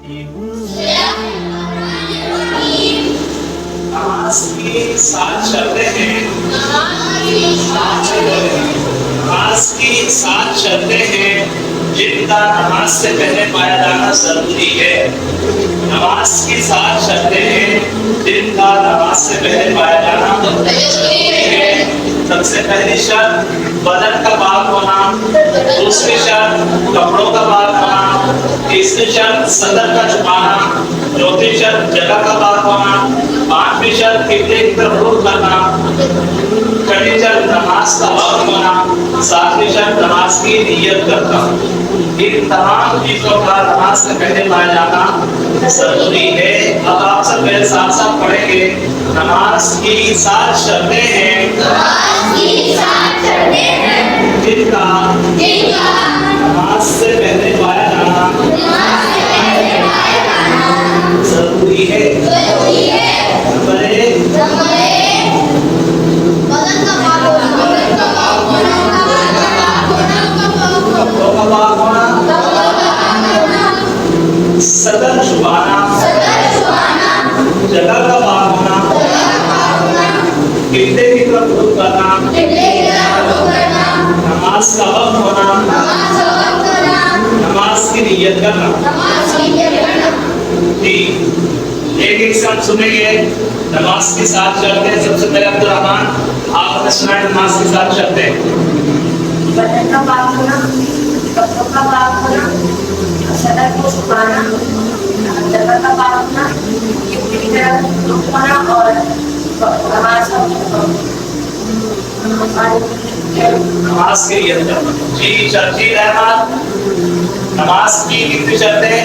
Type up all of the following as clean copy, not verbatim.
नमाज की 7 शर्तें हैं। नमाज की 7 शर्तें हैं जिनका नमाज से पहले पाया जाना जरूरी है। नमाज की 7 शर्तें हैं जिनका नमाज से पहले पाया जाना जरूरी है। सबसे पहली शर्त बदन का पाक होना, दूसरी शर्त कपड़ों का पाक होना, तीसरी शर्त सदर का छुपाना, चौथी शर्त जगह का पाक होना, पांचवी शर्त किबले की तरफ रुख करना, छठी शर्त नमाज का वक्त होना, सातवीं शर्त नमाज की नियत करना। इन तमाम चीजों का नमाज से पहले पाया जाना जरूरी है। अब आप सब मेरे साथ साथ पढ़ेंगे। नमाज की 7 शर्तें हैं जिनका नमाज से पहले पाया जाना जरूरी है। नंबर 1 कपड़ों का पाक होना, सदर छुपाना, जगह का पाक होना, किबले की तरफ रुख करना, नमाज का वक्त होना, नमाज की नियत करना। ठीक, एक एक शब्द सुनेंगे। नमाज की 7 शर्तें। सबसे पहले अब्दुल रहमान आपने सुना नमाज की 7 शर्तें। बदन का पाक होना, कपड़ों का पाक होना, सदर को छुपाना, जगह का पाक होना, किबले की तरफ रुख होना और नमाज का नमाज की नियत करना। जी चर्ची रहमान, नमाज की कितनी शर्तें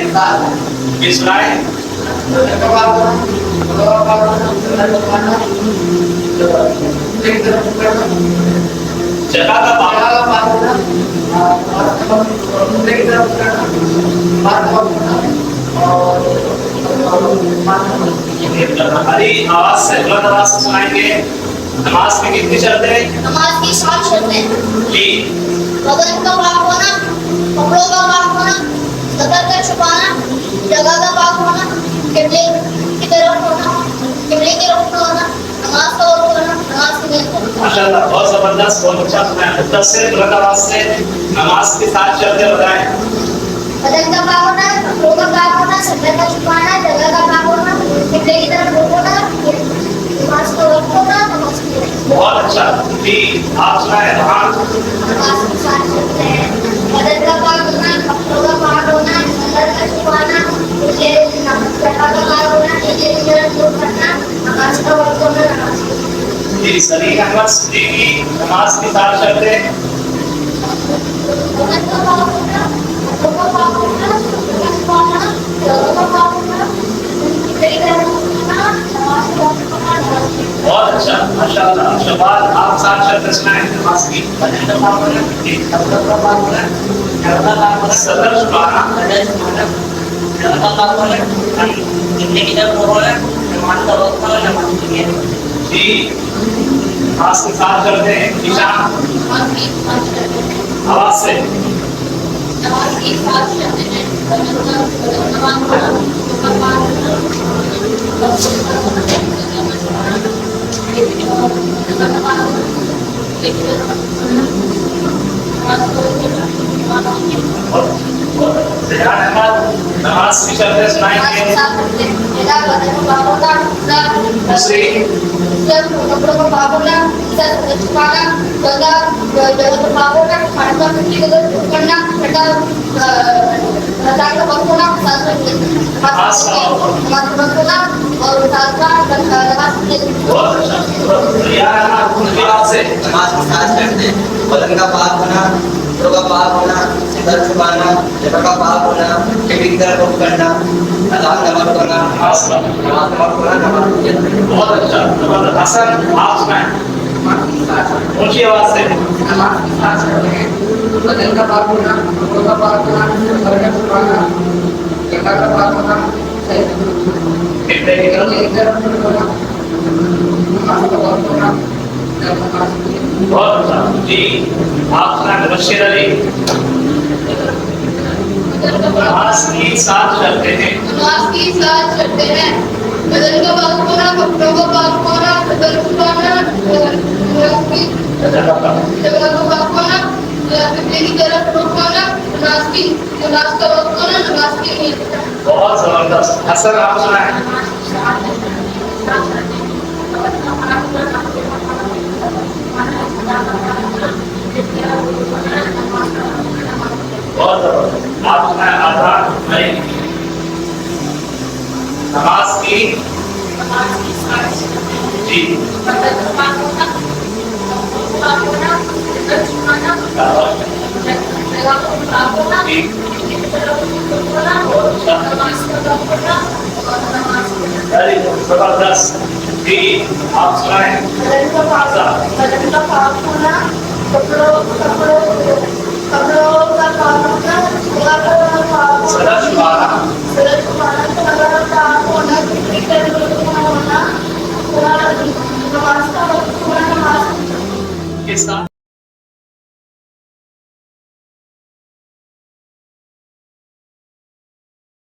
ये सुनाए? जगह का पाक हरी आवाज से बुलंद आवाज से सुनाएंगे। नमाज की कितनी शर्तें? नमाज की 7 शर्तें। जी बदन का पाक होना, कपड़ों का पाक होना, सदर का छुपाना, जगह का पाक होना, किबले की तरफ होना, किबले की रुख होना, नमाज का वक्त होना, नमाज की नियत करना। माशाल्लाह, बहुत जबरदस्त, बहुत अच्छा सुनाया। मुद्दस्सिर बुलंद आवाज से नमाज की 7 शर्तें बताएं। बदन का पाक होना, कपड़ों का पाक होना, सदर का छुपाना, जगह का पाक होना, किबले की तरफ रुख होना, नमाज का वक्त होना, नमाज की नियत करना। बहुत अच्छा। जी आप सुनाए रहमान। नमाज की 7 शर्तें हैं। बदन का पाक होना, कपड़ों का पाक होना, सदर का छुपाना, जगह का पाक होना, किबले की तरफ रुख करना, नमाज का वक्त होना, नमाज की नियत करना। जी सलीम अहमद सिद्दीकी नमाज की 7 शर्तें। बदन का पाक होना, कपड़ों का पाक होना, सदर का छुपाना, जगह का पाक होना, किबले की तरफ रुख करना, नमाज का वक्त होना, नमाज की नियत करना। बहुत अच्छा माशाल्लाह। शबाद आप 7 शर्तें सुनाए नमाज की। बदन का पाक होना, कपड़ों का पाक होना, जगह का पाक होना, सदर छुपाना, जगह का पाक होना, किबले की तरफ रुख होना, नमाज का वक्त होना, नमाज की नियत करना। जी नमाज की 7 शर्तें। ईशान नमाज की 7 शर्तें हैं। आवाज से। नमाज की 7 शर्तें हैं। नमाज होना, कपड़ों का पाक होना, ज़ियान अहमद नमाज की शर्तें सुनाएंगे। दूसरी कपड़ों को पापोला, छुपाना, जगह को पापोला, खाना करना, बेटा रजाई का वक्त होना, नमाज का वक्त होना और नमाज की नियत। बहुत अच्छा। ज़ियान अहमद आवाज से। नमाज की 7 शर्तें। बदन का पाक होना, कपड़ों का पाक होना, सदर छुपाना, जगह का पाक होना, किबले की तरफ रुख करना, अज़ान का वक्त होना, नमाज का वक्त होना, नमाज की नियत करना। बहुत अच्छा जबरदस्त। हसन आप सुनाएं ऊंची आवाज से। नमाज की 7 शर्तें हैं। बदन का पाक होना, कपड़ों का पाक होना, सदर का छुपाना, जगह का पाक होना, किबले की तरफ। बहुत अच्छा। जी आप सुनाएं बशीर अली। बदन का पाक नमाज की 7 शर्तें हैं। नमाज की 7 शर्तें हैं। बदन का पाक होना, कपड़ों का पाक होना, सदर छुपाना, नमाज की जगह का जगह का पाक होना, किबले की तरफ रुख होना, नमाज का वक्त होना, नमाज की नीयत। बहुत जबरदस्त। हसन आप सुनाएं। बहुत जबरदस्त। आप सुनाएं आजान नहीं। नमाज की जी वेरी गुड, जबरदस्त। जी आप सुनाएं। बदन का पाक होना, कपड़ों का पाक होना, जगह का पाक सदा छुपाना सदर छुपाना, जगह का पाक होना, किबले की तरफ रुख होना, नमाज का वक्त होना, नमाज के साथ